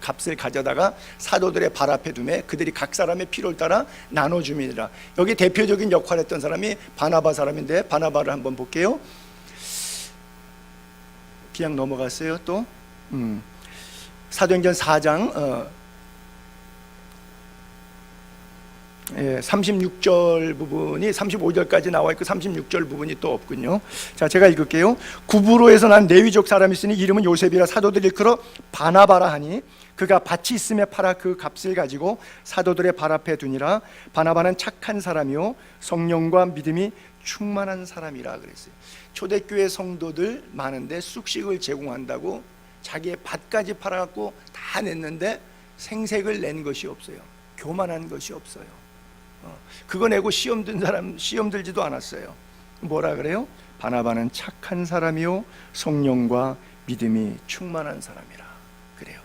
[SPEAKER 1] 값을 가져다가 사도들의 발 앞에 두매 그들이 각 사람의 필요를 따라 나눠줌이니라. 여기 대표적인 역할을 했던 사람이 바나바 사람인데, 바나바를 한번 볼게요. 그냥 넘어갔어요. 또 사도행전 4장 36절 부분이 35절까지 나와 있고 36절 부분이 또 없군요. 자, 제가 읽을게요. 구브로에서 난 레위족 사람이 있으니 이름은 요셉이라 사도들 일컬어 바나바라 하니 그가 밭이 있음에 팔아 그 값을 가지고 사도들의 발 앞에 두니라. 바나바는 착한 사람이요 성령과 믿음이 충만한 사람이라 그랬어요. 초대교회 성도들 많은데 쑥식을 제공한다고 자기의 밭까지 팔아갖고 다 냈는데 생색을 낸 것이 없어요. 교만한 것이 없어요. 그거 내고 시험 든 사람 시험 들지도 않았어요. 뭐라 그래요? 바나바는 착한 사람이요 성령과 믿음이 충만한 사람이라 그래요.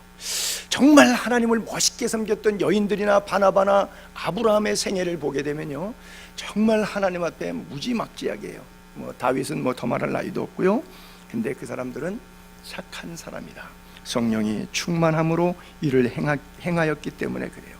[SPEAKER 1] 정말 하나님을 멋있게 섬겼던 여인들이나 바나바나 아브라함의 생애를 보게 되면요, 정말 하나님 앞에 무지막지하게 해요. 뭐 다윗은 뭐 더 말할 나이도 없고요. 근데 그 사람들은 착한 사람이다. 성령이 충만함으로 이를 행하였기 때문에 그래요.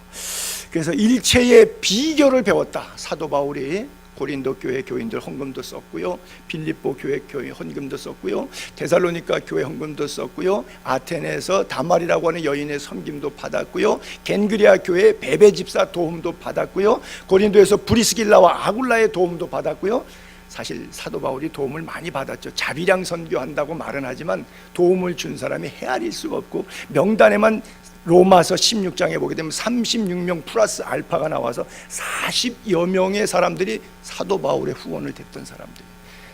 [SPEAKER 1] 그래서 일체의 비결을 배웠다. 사도 바울이 고린도 교회 교인들 헌금도 썼고요, 빌립보 교회 교인 헌금도 썼고요, 데살로니가 교회 헌금도 썼고요, 아테네에서 다말이라고 하는 여인의 섬김도 받았고요, 겐그리아 교회 베베 집사 도움도 받았고요, 고린도에서 브리스길라와 아굴라의 도움도 받았고요. 사실 사도 바울이 도움을 많이 받았죠. 자비량 선교한다고 말은 하지만 도움을 준 사람이 헤아릴 수가 없고, 명단에만 로마서 16장에 보게 되면 36명 플러스 알파가 나와서 40여 명의 사람들이 사도 바울의 후원을 됐던 사람들이,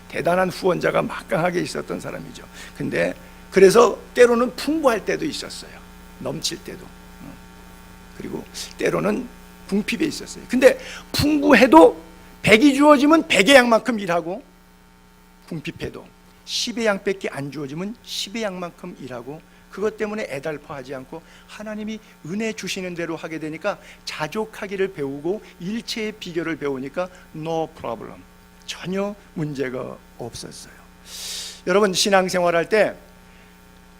[SPEAKER 1] 대단한 후원자가 막강하게 있었던 사람이죠. 근데 그래서 때로는 풍부할 때도 있었어요. 넘칠 때도. 그리고 때로는 궁핍에 있었어요. 근데 풍부해도 100이 주어지면 100의 양만큼 일하고, 궁핍해도 10의 양밖에 안 주어지면 10의 양만큼 일하고, 그것 때문에 애달퍼하지 않고 하나님이 은혜 주시는 대로 하게 되니까 자족하기를 배우고 일체의 비결을 배우니까 no problem, 전혀 문제가 없었어요. 여러분, 신앙생활할 때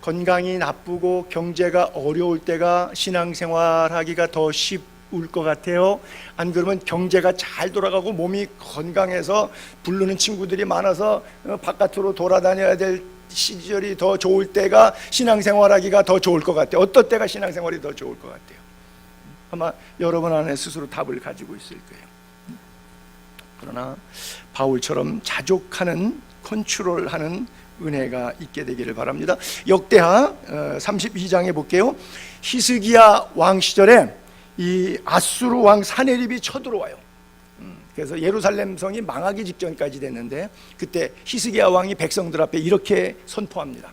[SPEAKER 1] 건강이 나쁘고 경제가 어려울 때가 신앙생활하기가 더 쉽을 것 같아요? 안 그러면 경제가 잘 돌아가고 몸이 건강해서 부르는 친구들이 많아서 바깥으로 돌아다녀야 될 시절이 더 좋을 때가 신앙생활하기가 더 좋을 것 같아요? 어떤 때가 신앙생활이 더 좋을 것 같아요? 아마 여러분 안에 스스로 답을 가지고 있을 거예요. 그러나 바울처럼 자족하는, 컨트롤하는 은혜가 있게 되기를 바랍니다. 역대하 32장에 볼게요. 히스기야 왕 시절에 이 아수르 왕 사네립이 쳐들어와요. 그래서 예루살렘 성이 망하기 직전까지 됐는데, 그때 히스기야 왕이 백성들 앞에 이렇게 선포합니다.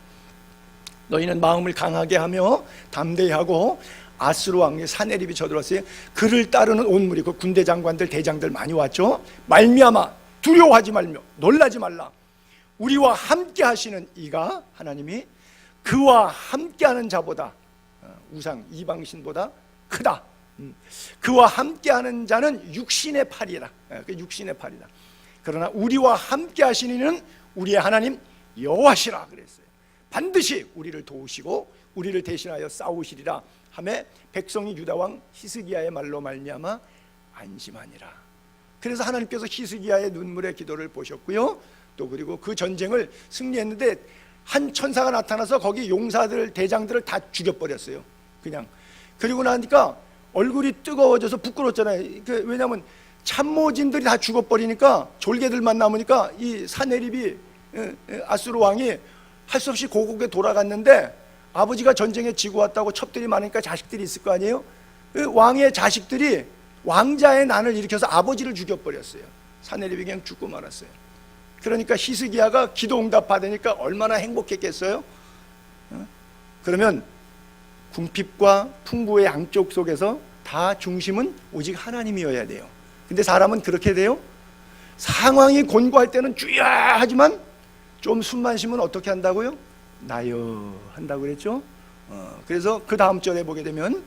[SPEAKER 1] 너희는 마음을 강하게 하며 담대히 하고, 아수르 왕이 사네립이 쳐들어왔어요. 그를 따르는 온 무리, 그 군대 장관들 대장들 많이 왔죠. 말미암아 두려워하지 말며 놀라지 말라. 우리와 함께 하시는 이가, 하나님이 그와 함께하는 자보다, 우상 이방신보다 크다. 그와 함께하는 자는 육신의 팔이라. 육신의 팔이다. 그러나 우리와 함께 하시는 이는 우리의 하나님 여호와시라 그랬어요. 반드시 우리를 도우시고 우리를 대신하여 싸우시리라 하매 백성이 유다 왕 히스기야의 말로 말미암아 안심하니라. 그래서 하나님께서 히스기야의 눈물의 기도를 보셨고요, 또 그리고 그 전쟁을 승리했는데 한 천사가 나타나서 거기 용사들 대장들을 다 죽여버렸어요. 그냥. 그리고 나니까 얼굴이 뜨거워져서 부끄럽잖아요. 왜냐하면 참모진들이 다 죽어버리니까 졸개들만 남으니까 이 사네립이, 아수르 왕이 할 수 없이 고국에 돌아갔는데, 아버지가 전쟁에 지고 왔다고 첩들이 많으니까 자식들이 있을 거 아니에요. 왕의 자식들이 왕자의 난을 일으켜서 아버지를 죽여버렸어요. 사네립이 그냥 죽고 말았어요. 그러니까 히스기야가 기도 응답 받으니까 얼마나 행복했겠어요? 그러면 궁핍과 풍부의 양쪽 속에서 다 중심은 오직 하나님이어야 돼요. 근데 사람은 그렇게 돼요? 상황이 곤고할 때는 주여 하지만 좀 숨만 쉬면 어떻게 한다고요? 나여 한다고 그랬죠? 그래서 그 다음 절에 보게 되면,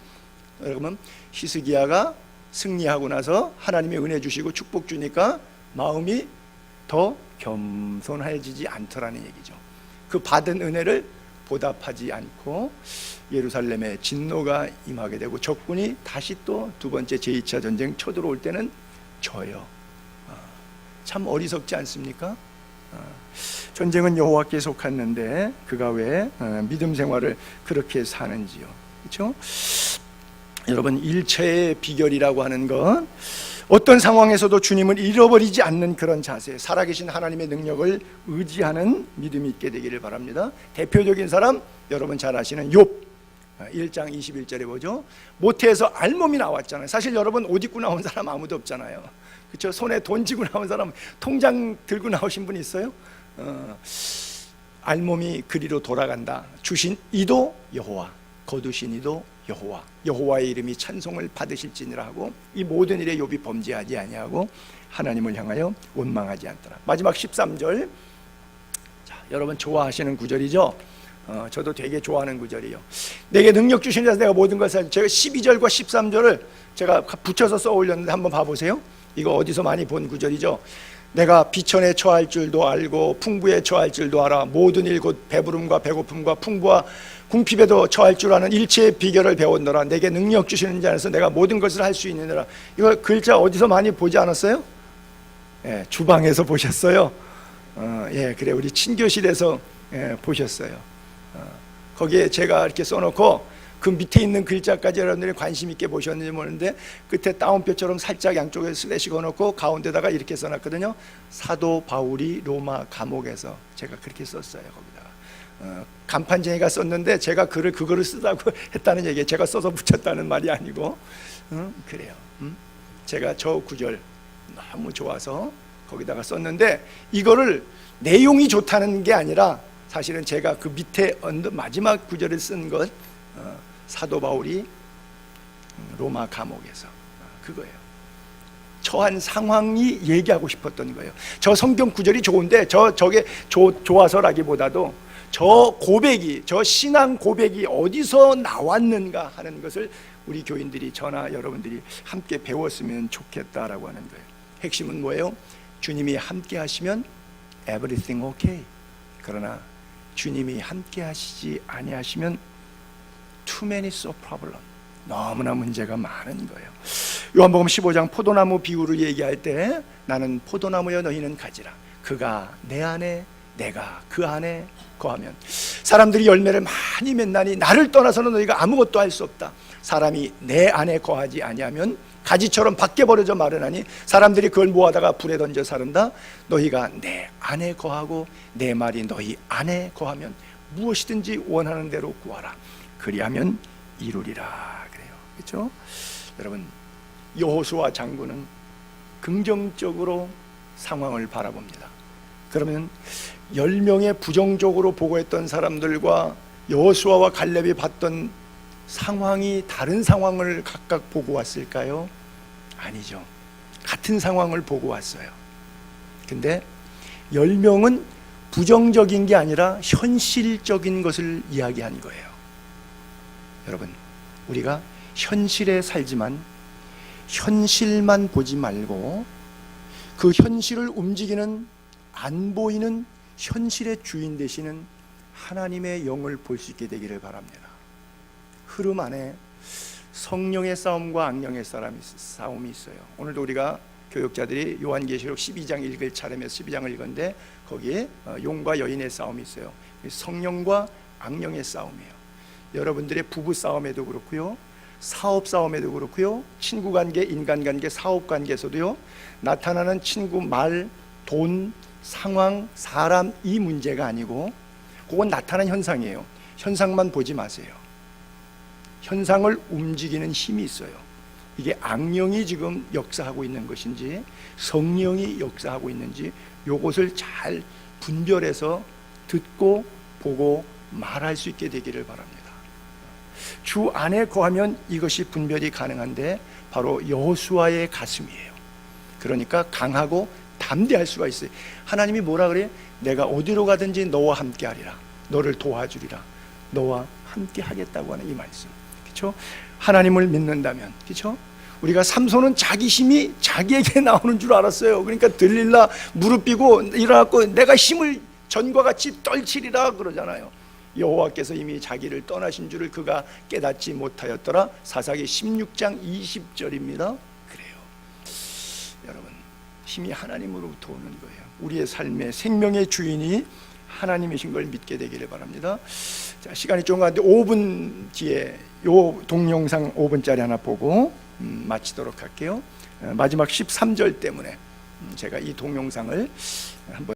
[SPEAKER 1] 여러분, 히스기야가 승리하고 나서 하나님이 은혜 주시고 축복 주니까 마음이 더 겸손해지지 않더라는 얘기죠. 그 받은 은혜를 보답하지 않고 예루살렘에 진노가 임하게 되고, 적군이 다시 또 두 번째 제2차 전쟁 쳐들어올 때는 져요. 참 어리석지 않습니까? 전쟁은 여호와께 속했는데 그가 왜 믿음 생활을 그렇게 사는지요? 그렇죠? 여러분, 일체의 비결이라고 하는 건 어떤 상황에서도 주님을 잃어버리지 않는 그런 자세, 살아계신 하나님의 능력을 의지하는 믿음이 있게 되기를 바랍니다. 대표적인 사람, 여러분 잘 아시는 욥 1장 21절에 보죠. 모태에서 알몸이 나왔잖아요. 사실 여러분, 옷 입고 나온 사람 아무도 없잖아요. 그렇죠? 손에 돈 쥐고 나온 사람, 통장 들고 나오신 분 있어요? 알몸이 그리로 돌아간다. 주신 이도 여호와, 거두신 이도 여호와, 여호와의 이름이 찬송을 받으실지니라 하고, 이 모든 일에 욥이 범죄하지 아니하고 하나님을 향하여 원망하지 않더라. 마지막 13절, 자, 여러분 좋아하시는 구절이죠? 저도 되게 좋아하는 구절이에요. 내게 능력 주시는 자에서 내가 모든 것을, 제가 12절과 13절을 제가 붙여서 써 올렸는데 한번 봐보세요. 이거 어디서 많이 본 구절이죠? 내가 비천에 처할 줄도 알고 풍부에 처할 줄도 알아. 모든 일 곧 배부름과 배고픔과 풍부와 궁핍에도 처할 줄 아는 일체의 비결을 배웠노라. 내게 능력 주시는 자 안에서 내가 모든 것을 할 수 있느니라. 이거 글자 어디서 많이 보지 않았어요? 주방에서 보셨어요? 그래 우리 친교실에서 보셨어요. 거기에 제가 이렇게 써놓고 그 밑에 있는 글자까지 여러분들이 관심 있게 보셨는지 모르는데 끝에 따옴표처럼 살짝 양쪽에 슬래시 걸어놓고 가운데다가 이렇게 써놨거든요. 사도 바울이 로마 감옥에서, 제가 그렇게 썼어요. 거기다가 간판쟁이가 썼는데 제가 그거를 쓰다고 했다는 얘기예요. 제가 써서 붙였다는 말이 아니고 그래요. 제가 저 구절 너무 좋아서 거기다가 썼는데, 이거를 내용이 좋다는 게 아니라 사실은 제가 그 밑에 마지막 구절을 쓴 것, 사도 바울이 로마 감옥에서, 그거예요. 처한 상황이 얘기하고 싶었던 거예요. 저 성경 구절이 좋은데 저게 좋아서라기보다도 저 고백이, 저 신앙 고백이 어디서 나왔는가 하는 것을 우리 교인들이, 저나 여러분들이 함께 배웠으면 좋겠다라고 하는 거예요. 핵심은 뭐예요? 주님이 함께 하시면 everything okay. 그러나 주님이 함께 하시지 아니하시면 too many so problem. 너무나 문제가 많은 거예요. 요한복음 15장 포도나무 비유를 얘기할 때 나는 포도나무여 너희는 가지라. 그가 내 안에 내가 그 안에 거하면 사람들이 열매를 많이 맺나니 나를 떠나서는 너희가 아무것도 할 수 없다. 사람이 내 안에 거하지 아니하면 가지처럼 밖에 버려져 마르나니 사람들이 그걸 모아다가 불에 던져 사른다. 너희가 내 안에 거하고 내 말이 너희 안에 거하면 무엇이든지 원하는 대로 구하라. 그리하면 이루리라. 그래요. 그렇죠? 여러분, 여호수아 장군은 긍정적으로 상황을 바라봅니다. 그러면 10명의 부정적으로 보고했던 사람들과 여호수아와 갈렙이 봤던 상황이 다른 상황을 각각 보고 왔을까요? 아니죠. 같은 상황을 보고 왔어요. 근데 10명은 부정적인 게 아니라 현실적인 것을 이야기한 거예요. 여러분, 우리가 현실에 살지만 현실만 보지 말고 그 현실을 움직이는, 안 보이는 현실의 주인 되시는 하나님의 영을 볼 수 있게 되기를 바랍니다. 흐름 안에 성령의 싸움과 악령의 싸움이 있어요. 오늘도 우리가 교육자들이 요한계시록 12장 읽을 차례면 12장을 읽었는데 거기에 용과 여인의 싸움이 있어요. 성령과 악령의 싸움이에요. 여러분들의 부부 싸움에도 그렇고요, 사업 싸움에도 그렇고요, 친구 관계, 인간 관계, 사업 관계에서도요, 나타나는 친구, 말, 돈, 상황, 사람, 이 문제가 아니고 그건 나타난 현상이에요. 현상만 보지 마세요. 현상을 움직이는 힘이 있어요. 이게 악령이 지금 역사하고 있는 것인지 성령이 역사하고 있는지 요것을 잘 분별해서 듣고 보고 말할 수 있게 되기를 바랍니다. 주 안에 거하면 이것이 분별이 가능한데 바로 여호수아의 가슴이에요. 그러니까 강하고 담대할 수가 있어요. 하나님이 뭐라 그래요? 내가 어디로 가든지 너와 함께 하리라. 너를 도와주리라. 너와 함께 하겠다고 하는 이 말씀. 그렇죠? 하나님을 믿는다면, 그렇죠? 우리가 삼손은 자기 힘이 자기에게 나오는 줄 알았어요. 그러니까 들릴라 무릎 삐고 일어났고 내가 힘을 전과 같이 떨치리라 그러잖아요. 여호와께서 이미 자기를 떠나신 줄을 그가 깨닫지 못하였더라. 사사기 16장 20절입니다. 그래요. 여러분, 힘이 하나님으로부터 오는 거예요. 우리의 삶의 생명의 주인이 하나님이신 걸 믿게 되기를 바랍니다. 자, 시간이 좀 가는데 5분 뒤에 요 동영상 5분짜리 하나 보고 마치도록 할게요. 마지막 13절 때문에 제가 이 동영상을 한번